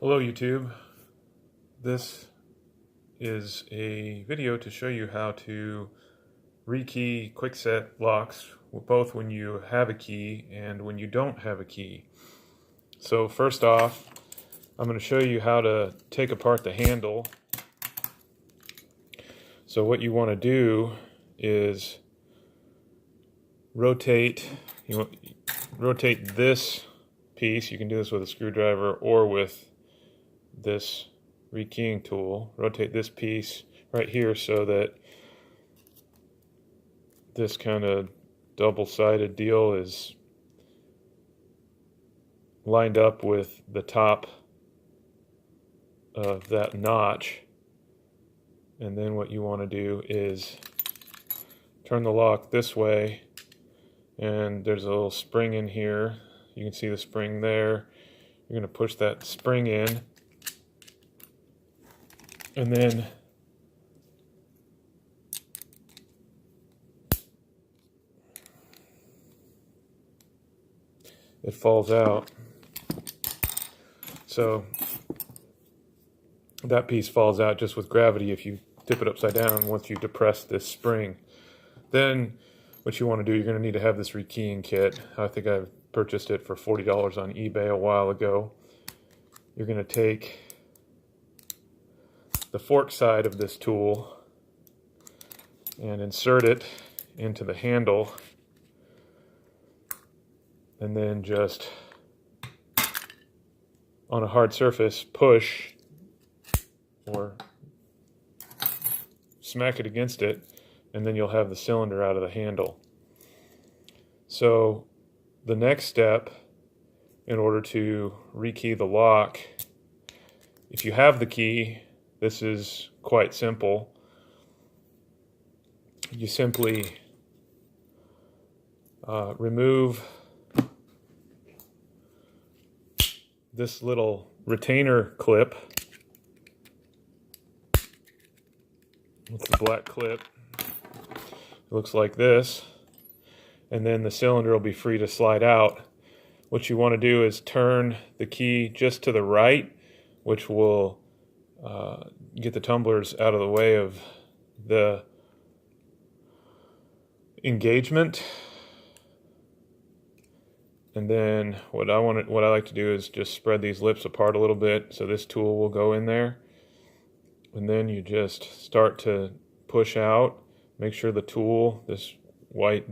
Hello YouTube. This is a video to show you how to rekey quickset locks, both when you have a key and when you don't have a key. So first off, I'm going to show you how to take apart the handle. So what you want to do is rotate this piece. You can do this with a screwdriver or with this rekeying tool. Rotate this piece right here so that this kind of double-sided deal is lined up with the top of that notch. And then what you want to do is turn the lock this way, and there's a little spring in here. You can see the spring there. You're going to push that spring in, and then it falls out. So that piece falls out just with gravity if you tip it upside down once you depress this spring. Then what you want to do, you're going to need to have this rekeying kit. I think I purchased it for $40 on eBay a while ago. You're going to take the fork side of this tool and insert it into the handle, and then just on a hard surface push or smack it against it, and then you'll have the cylinder out of the handle. So the next step, in order to rekey the lock, if you have the key, this is quite simple. You simply remove this little retainer clip. With the black clip, it looks like this, and then the cylinder will be free to slide out. What you want to do is turn the key just to the right, which will get the tumblers out of the way of the engagement. And then what I like to do is just spread these lips apart a little bit so this tool will go in there. And then you just start to push out. Make sure the tool, this white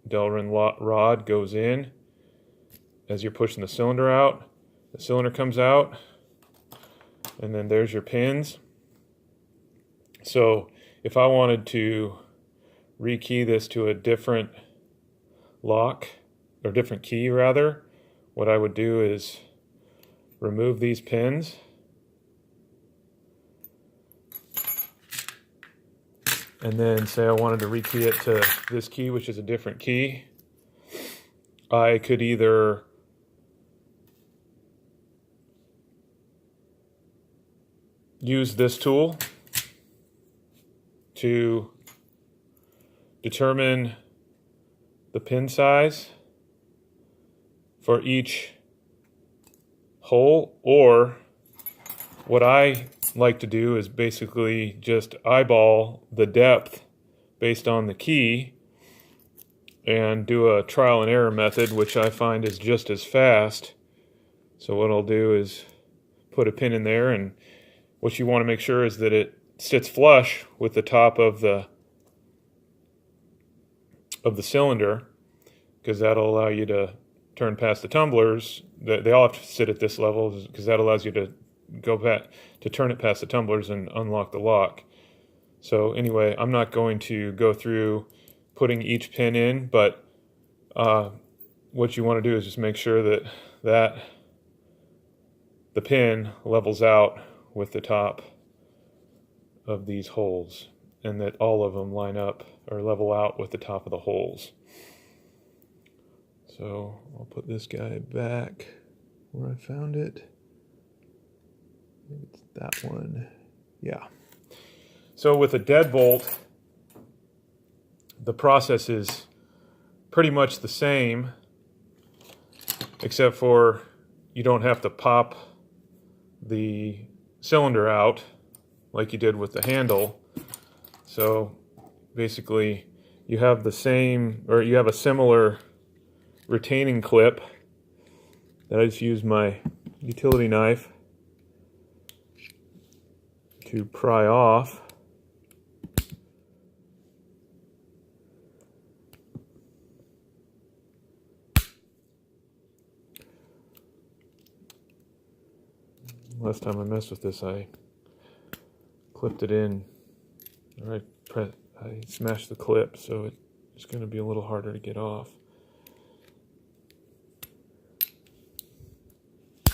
Delrin rod, goes in as you're pushing the cylinder out. The cylinder comes out, and then there's your pins. So if I wanted to rekey this to a different lock, or different key rather, what I would do is remove these pins, and then say I wanted to rekey it to this key, which is a different key. I could either use this tool to determine the pin size for each hole, or what I like to do is basically just eyeball the depth based on the key and do a trial and error method, which I find is just as fast. So what I'll do is put a pin in there, and what you want to make sure is that it sits flush with the top of the cylinder, because that'll allow you to turn past the tumblers. They all have to sit at this level, because that allows you to go back to turn it past the tumblers and unlock the lock. So anyway, I'm not going to go through putting each pin in, but what you want to do is just make sure that the pin levels out with the top of these holes, and that all of them line up or level out with the top of the holes. So I'll put this guy back where I found it. I think it's that one. Yeah. So with a deadbolt, the process is pretty much the same, except for you don't have to pop the cylinder out like you did with the handle. So basically you have the same, or you have a similar retaining clip that I just use my utility knife to pry off. Last time I messed with this, I clipped it in, or I smashed the clip, so it's going to be a little harder to get off.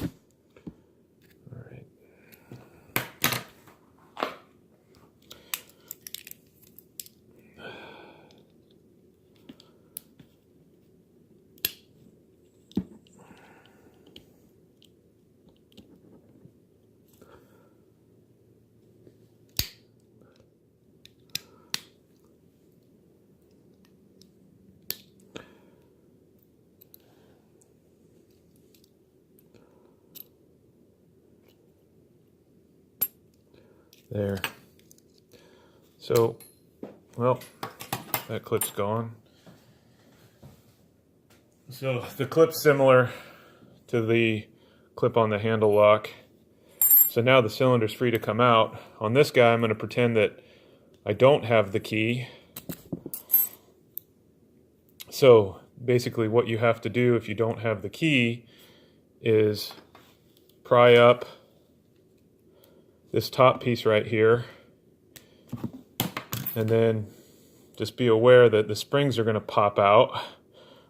All right. There. So, well, that clip's gone. So the clip's similar to the clip on the handle lock. So now the cylinder's free to come out. On this guy, I'm going to pretend that I don't have the key. So basically what you have to do if you don't have the key is pry up this top piece right here, and then just be aware that the springs are going to pop out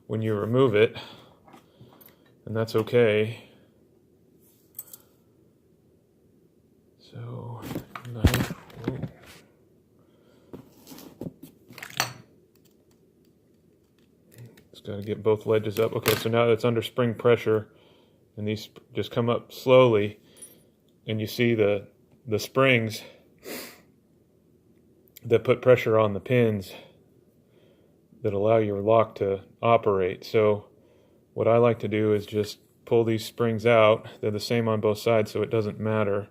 when you remove it, and that's okay. So, knife. Just got to get both ledges up. Okay, so now that's under spring pressure, and these just come up slowly, and you see the springs that put pressure on the pins that allow your lock to operate. So what I like to do is just pull these springs out. They're the same on both sides, so it doesn't matter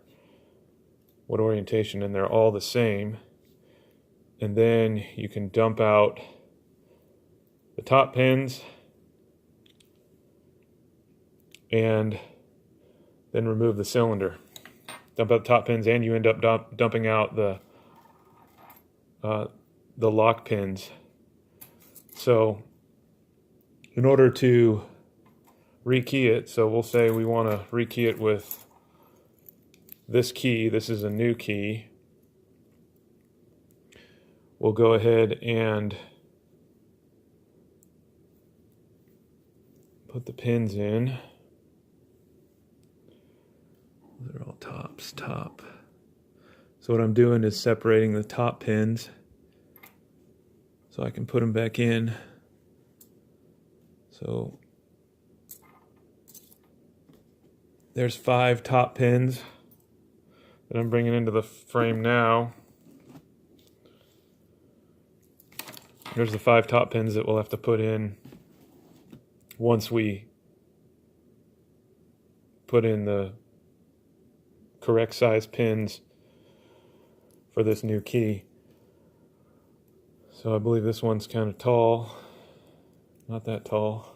what orientation, and they're all the same. And then you can dump out the top pins and then remove the cylinder. Dump out the top pins, and you end up dumping out the lock pins. So in order to rekey it, so we'll say we want to rekey it with this key. This is a new key. We'll go ahead and put the pins in. They're all top. So what I'm doing is separating the top pins so I can put them back in. So there's 5 top pins that I'm bringing into the frame now. There's the 5 top pins that we'll have to put in once we put in the correct size pins for this new key. So I believe this one's kind of tall, not that tall.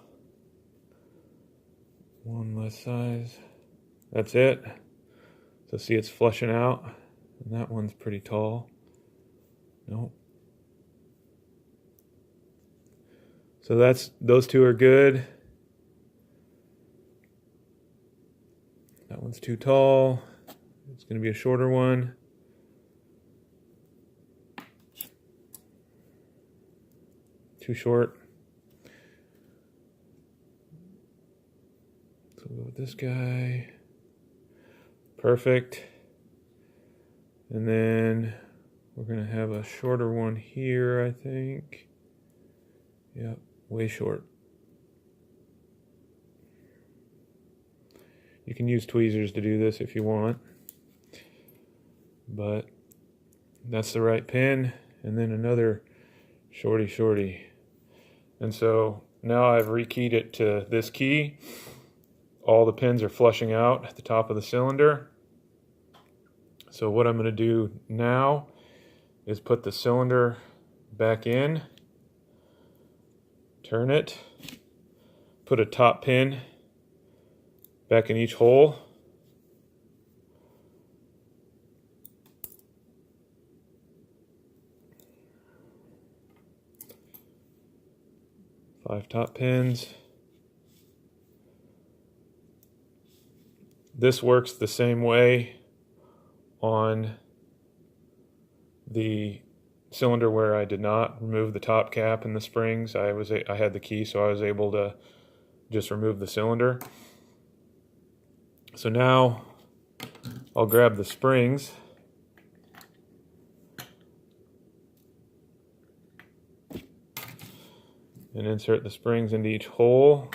One less size. That's it. So see, it's flushing out, and that one's pretty tall. Nope. So those two are good. That one's too tall. It's going to be a shorter one. Too short. So we'll go with this guy. Perfect. And then we're going to have a shorter one here, I think. Yep, way short. You can use tweezers to do this if you want, but that's the right pin, and then another shorty. And so now I've rekeyed it to this key. All the pins are flushing out at the top of the cylinder, So what I'm going to do now is put the cylinder back in, turn it, put a top pin back in each hole, five top pins. This works the same way on the cylinder where I did not remove the top cap and the springs. I had the key, so I was able to just remove the cylinder. So now I'll grab the springs and insert the springs into each hole.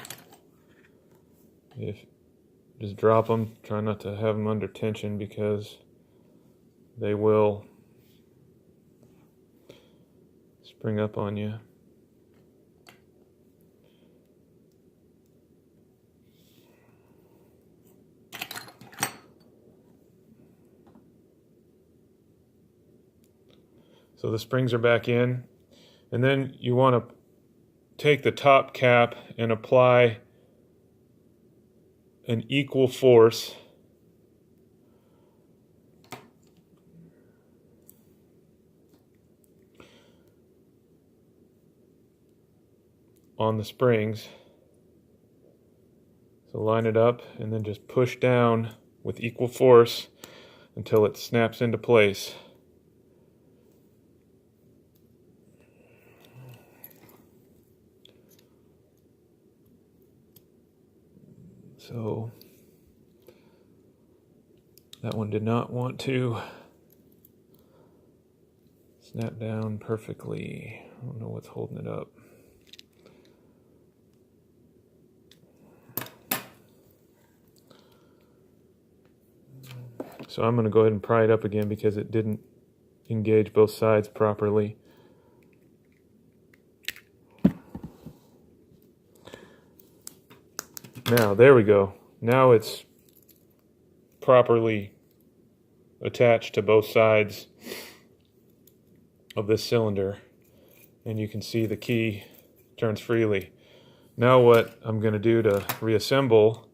Just drop them. Try not to have them under tension because they will spring up on you. So the springs are back in, and then you want to take the top cap and apply an equal force on the springs. So line it up and then just push down with equal force until it snaps into place. So that one did not want to snap down perfectly. I don't know what's holding it up. So I'm going to go ahead and pry it up again because it didn't engage both sides properly. Now, there we go. Now it's properly attached to both sides of this cylinder, and you can see the key turns freely. Now what I'm going to do to reassemble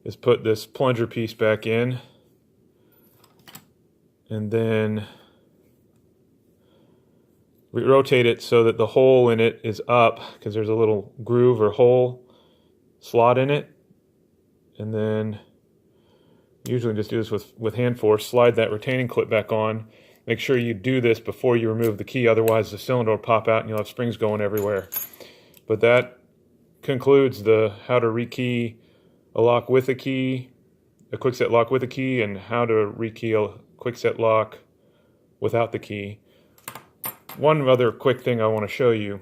is put this plunger piece back in, and then we rotate it so that the hole in it is up, because there's a little groove or hole slot in it. And then usually just do this with hand force, slide that retaining clip back on. Make sure you do this before you remove the key, otherwise the cylinder will pop out and you'll have springs going everywhere. But that concludes the how to rekey a lock with a key, a quickset lock with a key, and how to rekey a quickset lock without the key. One other quick thing I want to show you.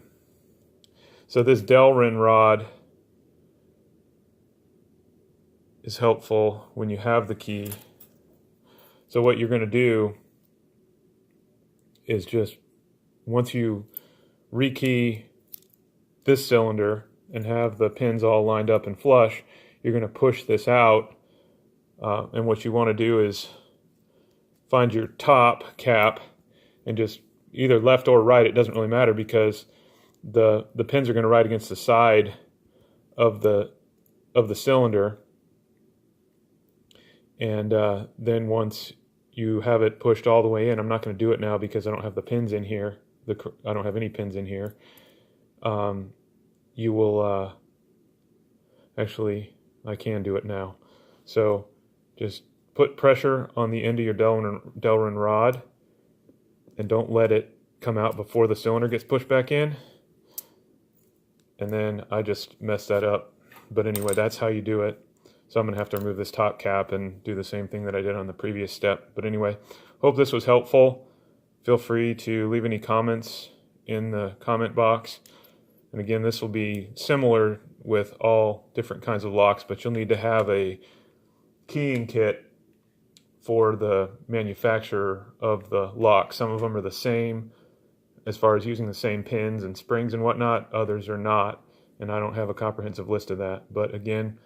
So this Delrin rod is helpful when you have the key. So what you're going to do is just, once you rekey this cylinder and have the pins all lined up and flush, you're going to push this out, and what you want to do is find your top cap and just either left or right, it doesn't really matter, because the pins are going to ride against the side of the cylinder. And then once you have it pushed all the way in, I'm not going to do it now because I don't have the pins in here. I don't have any pins in here. You will, actually, I can do it now. So just put pressure on the end of your Delrin rod and don't let it come out before the cylinder gets pushed back in. And then I just messed that up. But anyway, that's how you do it. So I'm going to have to remove this top cap and do the same thing that I did on the previous step. But anyway, hope this was helpful. Feel free to leave any comments in the comment box. And again, this will be similar with all different kinds of locks, but you'll need to have a keying kit for the manufacturer of the lock. Some of them are the same as far as using the same pins and springs and whatnot. Others are not, and I don't have a comprehensive list of that. But again,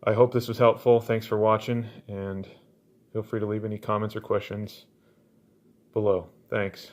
I hope this was helpful. Thanks for watching, and Feel free to leave any comments or questions below. Thanks.